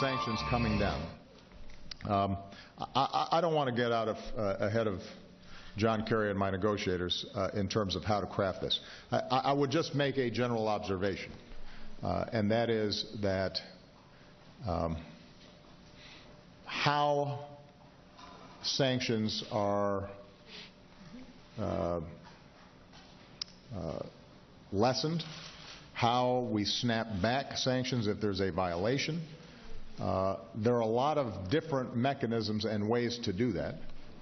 sanctions coming down. I don't want to get out of ahead of John Kerry and my negotiators in terms of how to craft this. I would just make a general observation, and that is that how sanctions are lessened, how we snap back sanctions if there's a violation. There are a lot of different mechanisms and ways to do that.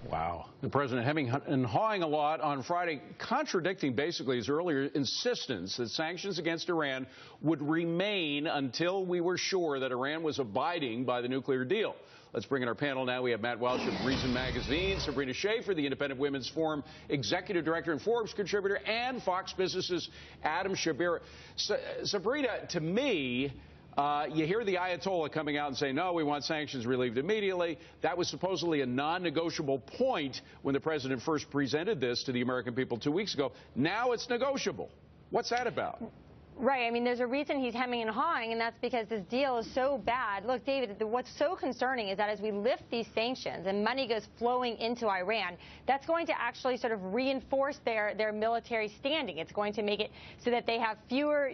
Wow. The president hemming and hawing a lot on Friday, contradicting basically his earlier insistence that sanctions against Iran would remain until we were sure that Iran was abiding by the nuclear deal. Let's bring in our panel now. We have Matt Welch of Reason Magazine, Sabrina Schaefer, the Independent Women's Forum Executive Director and Forbes contributor, and Fox Business's Adam Shabir. Sabrina, to me, you hear the Ayatollah coming out and saying, no, we want sanctions relieved immediately. That was supposedly a non-negotiable point when the president first presented this to the American people 2 weeks ago. Now it's negotiable. What's that about? Right. I mean, there's a reason he's hemming and hawing, and that's because this deal is so bad. Look, David, what's so concerning is that as we lift these sanctions and money goes flowing into Iran, that's going to actually sort of reinforce their military standing. It's going to make it so that they have fewer,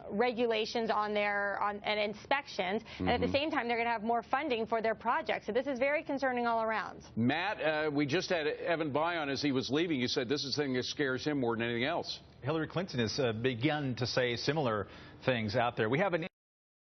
regulations on and inspections, and at the same time, they're going to have more funding for their projects. So this is very concerning all around. Matt, we just had Evan Bayh on as he was leaving. You said this is the thing that scares him more than anything else. Hillary Clinton has begun to say similar things out there. We have an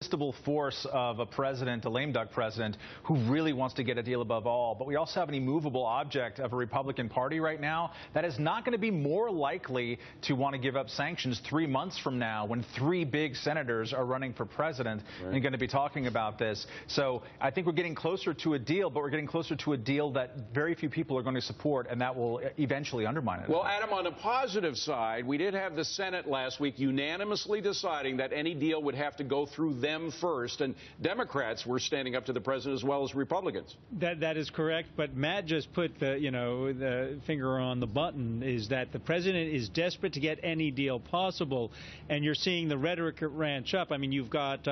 irresistible force of a president, a lame duck president, who really wants to get a deal above all. But we also have an immovable object of a Republican Party right now that is not going to be more likely to want to give up sanctions 3 months from now when 3 big senators are running for president and going to be talking about this. So I think we're getting closer to a deal, but we're getting closer to a deal that very few people are going to support, and that will eventually undermine it. Well, Adam, on the positive side, we did have the Senate last week unanimously deciding that any deal would have to go through them first, and Democrats were standing up to the president as well as Republicans. That is correct, but Matt just put the finger on the button, is that the president is desperate to get any deal possible, and you're seeing the rhetoric ranch up. I mean, you've got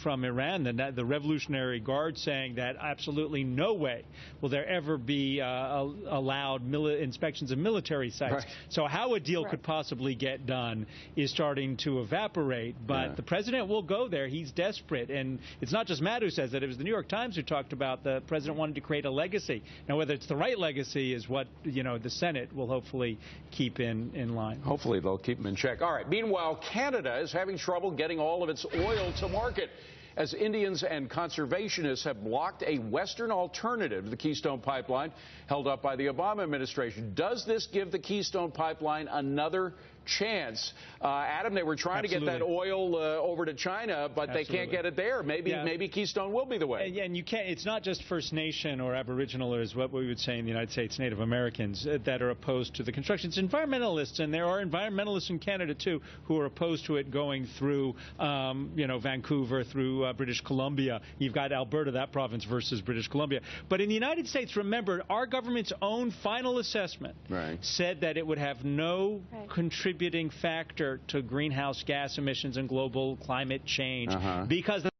from Iran the Revolutionary Guard saying that absolutely no way will there ever be allowed inspections of military sites. Right. So how a deal could possibly get done is starting to evaporate, but the president will go there. He's desperate, and it's not just Matt who says that. It was the New York Times who talked about the president wanted to create a legacy. Now, whether it's the right legacy is what the Senate will hopefully keep in line. Hopefully they'll keep him in check. All right. Meanwhile, Canada is having trouble getting all of its oil to market, as Indians and conservationists have blocked a Western alternative to the Keystone Pipeline held up by the Obama administration. Does this give the Keystone Pipeline another chance? Adam, they were trying to get that oil over to China, but they can't get it there. Maybe Keystone will be the way. And you can't. It's not just First Nation or Aboriginal, or is what we would say in the United States, Native Americans that are opposed to the construction. It's environmentalists, and there are environmentalists in Canada too who are opposed to it going through, Vancouver, through British Columbia. You've got Alberta, that province, versus British Columbia. But in the United States, remember, our government's own final assessment said that it would have no contributing factor to greenhouse gas emissions and global climate change because the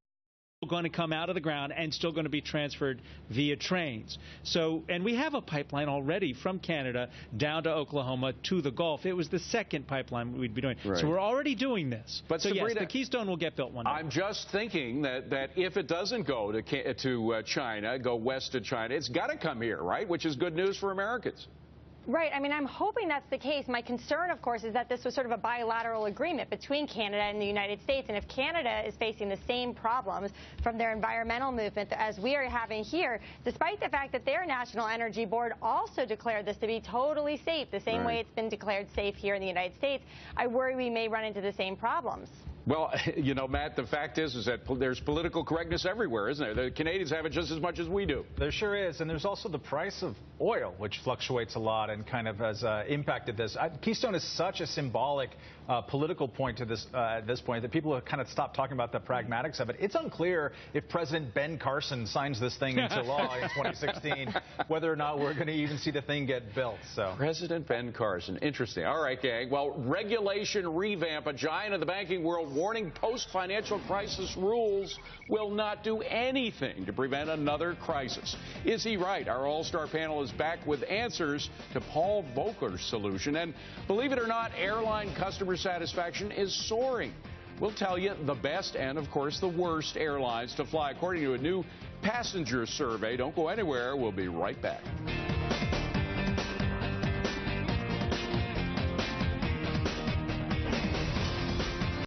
going to come out of the ground and still going to be transferred via trains. So, and we have a pipeline already from Canada down to Oklahoma to the Gulf. It was the second pipeline we'd be doing. So we're already doing this. But so Sabrina, yes, the Keystone will get built one day. I'm just thinking that if it doesn't go to China, go west to China, it's got to come here, right? Which is good news for Americans. Right. I mean, I'm hoping that's the case. My concern, of course, is that this was sort of a bilateral agreement between Canada and the United States. And if Canada is facing the same problems from their environmental movement as we are having here, despite the fact that their National Energy Board also declared this to be totally safe, the same way it's been declared safe here in the United States, I worry we may run into the same problems. Well, Matt, the fact is that there's political correctness everywhere, isn't there? The Canadians have it just as much as we do. There sure is. And there's also the price of oil, which fluctuates a lot and kind of has impacted this. Keystone is such a symbolic political point to this at this point, that people have kind of stopped talking about the pragmatics of it. It's unclear if President Ben Carson signs this thing into law in 2016, whether or not we're going to even see the thing get built. So President Ben Carson. Interesting. All right, gang. Well, regulation revamp. A giant of the banking world warning post-financial crisis rules will not do anything to prevent another crisis. Is he right? Our all-star panel is back with answers to Paul Volcker's solution. And believe it or not, airline customer satisfaction is soaring. We'll tell you the best and, of course, the worst airlines to fly, according to a new passenger survey. Don't go anywhere. We'll be right back.